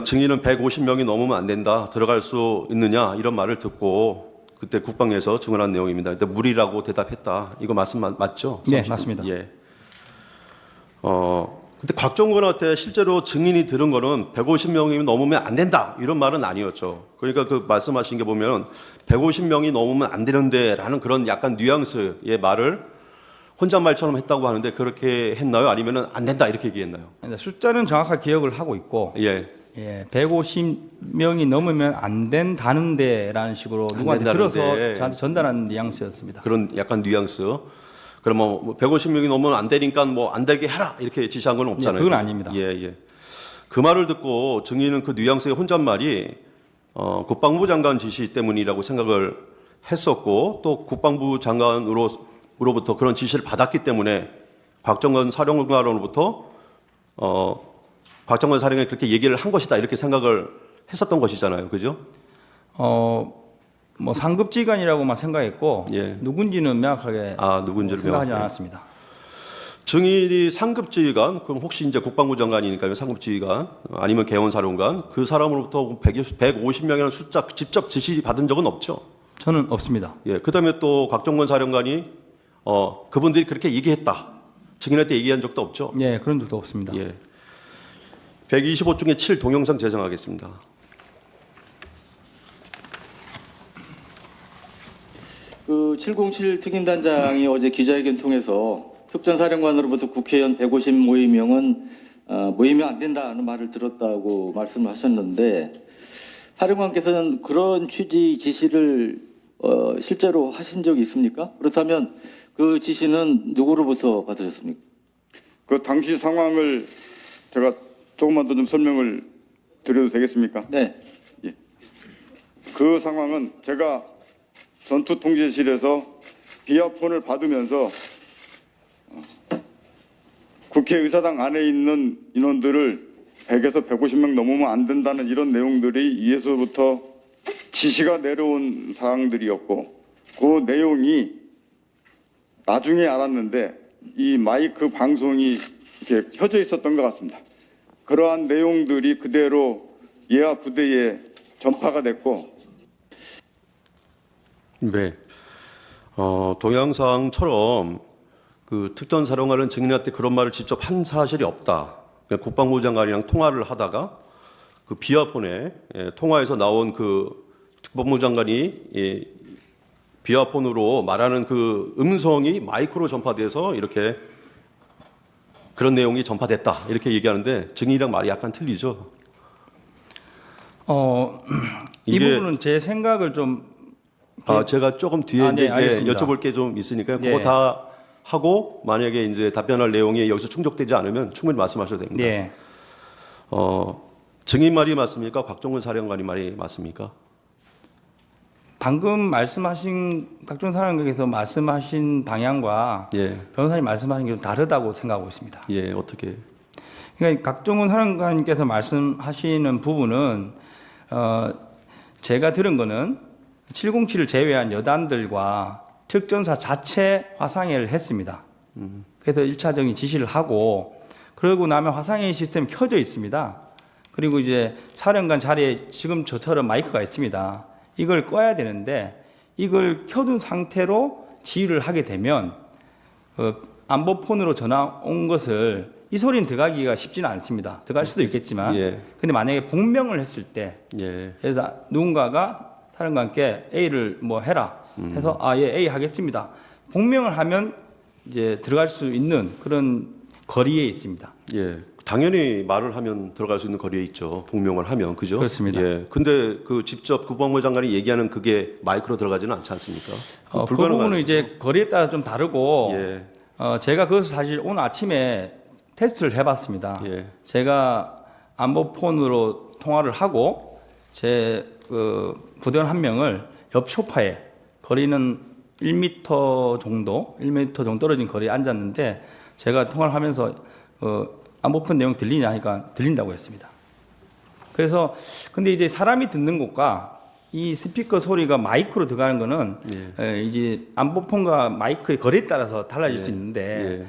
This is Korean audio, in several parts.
증인은 150명이 넘으면 안 된다, 들어갈 수 있느냐 이런 말을 듣고 그때 국방에서 증언한 내용입니다. 근데 무리라고 대답했다. 이거 말씀 맞죠? 네, 맞습니다. 예. 근데 곽정근한테 실제로 증인이 들은 거는 150명이 넘으면 안 된다 이런 말은 아니었죠. 그러니까 그 말씀하신 게 보면 150명이 넘으면 안 되는데라는 그런 약간 뉘앙스의 말을 혼잣말처럼 했다고 하는데 그렇게 했나요? 아니면은 안 된다 이렇게 얘기했나요? 숫자는 정확하게 기억을 하고 있고, 예. 150명이 넘으면 안 된다는데라는 식으로 누구한테 들어서 된다는데. 저한테 전달한 뉘앙스였습니다. 그런 약간 뉘앙스. 그럼 뭐 150명이 넘으면 안 되니까 뭐 안 되게 해라 이렇게 지시한 건 없잖아요. 그건 아닙니다. 예. 그 말을 듣고 증인은 그 뉘앙스의 혼잣말이 국방부 장관 지시 때문이라고 생각을 했었고 또 국방부 장관으로부터 그런 지시를 받았기 때문에 곽정근 사령관으로부터 곽정근 사령관이 그렇게 얘기를 한 것이다 이렇게 생각을 했었던 것이잖아요. 그죠? 뭐 상급지휘관이라고만 생각했고, 예. 누군지는 명확하게 누군지를 생각하지 명확하게. 않았습니다. 증인이 상급지휘관, 그럼 혹시 이제 국방부 장관이니까요, 상급지휘관, 아니면 개원사령관, 그 사람으로부터 150명이라는 숫자 직접 지시 받은 적은 없죠. 저는 없습니다. 예, 그 다음에 또 곽정근 사령관이, 그분들이 그렇게 얘기했다. 증인한테 얘기한 적도 없죠. 예, 그런 적도 없습니다. 예. 125 중에 7 동영상 제정하겠습니다. 그 707 특임단장이 어제 기자회견 통해서 특전사령관으로부터 국회의원 150명은 모이면 안 된다는 말을 들었다고 말씀을 하셨는데 사령관께서는 그런 취지 지시를 실제로 하신 적이 있습니까? 그렇다면 그 지시는 누구로부터 받으셨습니까? 그 당시 상황을 제가 조금만 더 좀 설명을 드려도 되겠습니까? 네. 그 상황은 제가 전투통제실에서 비아폰을 받으면서 국회의사당 안에 있는 인원들을 100에서 150명 넘으면 안 된다는 이런 내용들이 위에서부터 지시가 내려온 사항들이었고 그 내용이 나중에 알았는데 이 마이크 방송이 이렇게 켜져 있었던 것 같습니다. 그러한 내용들이 그대로 예하 부대에 전파가 됐고 네. 동영상처럼 그 특전사령관은 증인한테 그런 말을 직접 한 사실이 없다. 그러니까 국방부 장관이랑 통화를 하다가 그 비아폰에 통화에서 나온 그 국방부 장관이 비아폰으로 말하는 그 음성이 마이크로 전파돼서 이렇게 그런 내용이 전파됐다. 이렇게 얘기하는데 증인이랑 말이 약간 틀리죠. 이 이게- 부분은 제 생각을 좀 제가 조금 뒤에 네, 이제 알겠습니다. 여쭤볼 게 좀 있으니까요. 네. 그거 다 하고 만약에 이제 답변할 내용이 여기서 충족되지 않으면 충분히 말씀하셔도 됩니다. 네. 증인 말이 맞습니까? 곽정근 사령관이 말이 맞습니까? 방금 말씀하신 각종 사람께서 말씀하신 방향과 예, 변호사님 말씀하신 게 좀 다르다고 생각하고 있습니다. 예, 어떻게? 그러니까 각종훈 사령관께서 말씀하시는 부분은 제가 들은 거는 707을 제외한 여단들과 특전사 자체 화상회의를 했습니다. 그래서 1차적인 지시를 하고 그러고 나면 화상회의 시스템이 켜져 있습니다. 그리고 이제 사령관 자리에 지금 저처럼 마이크가 있습니다. 이걸 꺼야 되는데 이걸 켜둔 상태로 지휘를 하게 되면 안보폰으로 전화 온 것을 이 소리는 들어가기가 쉽지는 않습니다. 들어갈 수도 있겠지만 예. 근데 만약에 복명을 했을 때 예, 그래서 누군가가 사령관께 A를 뭐 해라 해서 예 A 하겠습니다. 복명을 하면 이제 들어갈 수 있는 그런 거리에 있습니다. 예. 당연히 말을 하면 들어갈 수 있는 거리에 있죠. 복명을 하면 그죠? 그렇습니다. 예. 근데 그 직접 국방부 장관이 얘기하는 그게 마이크로 들어가지는 않지 않습니까? 그 불가능하죠. 부분은 이제 거리에 따라 좀 다르고 예, 제가 그것을 사실 오늘 아침에 테스트를 해봤습니다. 예, 제가 안보폰으로 통화를 하고 제 부대원 한 명을 옆 소파에 거리는 1m 정도 떨어진 거리에 앉았는데 제가 통화를 하면서 안보폰 내용 들리냐 하니까 들린다고 했습니다. 그래서 근데 이제 사람이 듣는 것과 이 스피커 소리가 마이크로 들어가는 거는 이제 안보폰과 마이크의 거리에 따라서 달라질 수 있는데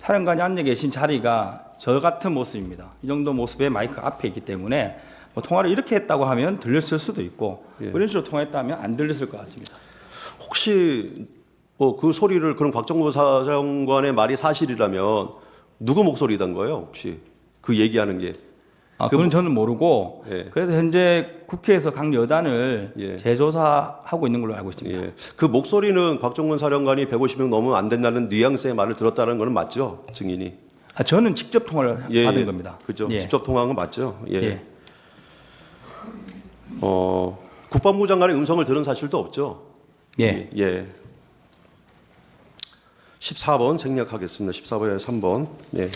사령관이 앉아 계신 자리가 저 같은 모습입니다. 이 정도 모습의 마이크 앞에 있기 때문에 뭐 통화를 이렇게 했다고 하면 들렸을 수도 있고 예. 이런 식으로 통화했다면 안 들렸을 것 같습니다. 혹시 그 소리를 그런 곽정무 사령관의 말이 사실이라면 누구 목소리단 거예요? 혹시 그 얘기하는 게? 그건 저는 모르고 예. 그래도 현재 국회에서 각 여단을 예. 재조사하고 있는 걸로 알고 있습니다. 예. 그 목소리는 곽정문 사령관이 150명 넘으면 안 된다는 뉘앙스의 말을 들었다는 건 맞죠? 증인이. 저는 직접 통화를 받은 겁니다. 그죠. 예. 직접 통화한 건 맞죠? 예. 예. 국방부 장관의 음성을 들은 사실도 없죠? 예. 예. 14번 생략하겠습니다. 14번에 3번. 예.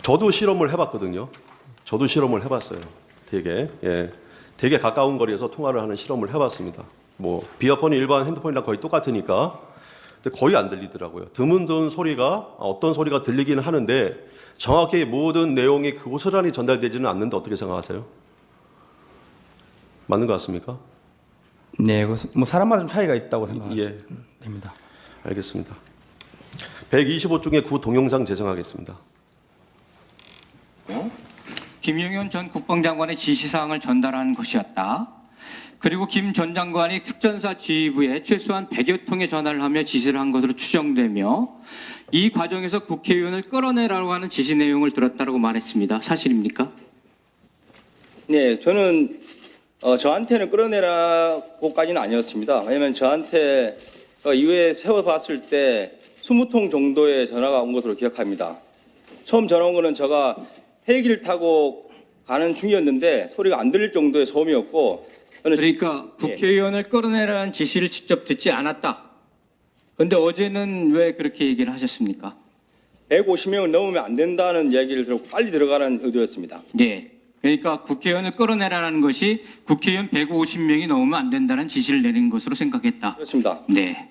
저도 실험을 해봤거든요. 저도 실험을 해봤어요. 되게 되게 가까운 거리에서 통화를 하는 실험을 해봤습니다. 뭐 비어폰이 일반 핸드폰이랑 거의 똑같으니까, 근데 거의 안 들리더라고요. 드문드문 소리가 어떤 소리가 들리기는 하는데 정확히 모든 내용이 고스란히 전달되지는 않는데 어떻게 생각하세요? 맞는 것 같습니까? 네, 뭐 사람마다 좀 차이가 있다고 생각합니다. 예. 알겠습니다. 125 중에 구 동영상 제정하겠습니다. 김영현 전 국방장관의 지시사항을 전달한 것이었다. 그리고 김 전 장관이 특전사 지휘부에 최소한 100여 통의 전화를 하며 지시를 한 것으로 추정되며 이 과정에서 국회의원을 끌어내라고 하는 지시 내용을 들었다고 말했습니다. 사실입니까? 네, 저는 저한테는 끌어내라고까지는 아니었습니다. 왜냐하면 저한테 이후에 세워봤을 때 20통 정도의 전화가 온 것으로 기억합니다. 처음 전화 온 거는 제가 헬기를 타고 가는 중이었는데 소리가 안 들릴 정도의 소음이었고, 저는 그러니까 국회의원을 끌어내라는 지시를 직접 듣지 않았다. 그런데 어제는 왜 그렇게 얘기를 하셨습니까? 150명을 넘으면 안 된다는 이야기를 들었고 빨리 들어가는 의도였습니다. 네. 그러니까 국회의원을 끌어내라는 것이 국회의원 150명이 넘으면 안 된다는 지시를 내린 것으로 생각했다. 그렇습니다. 네.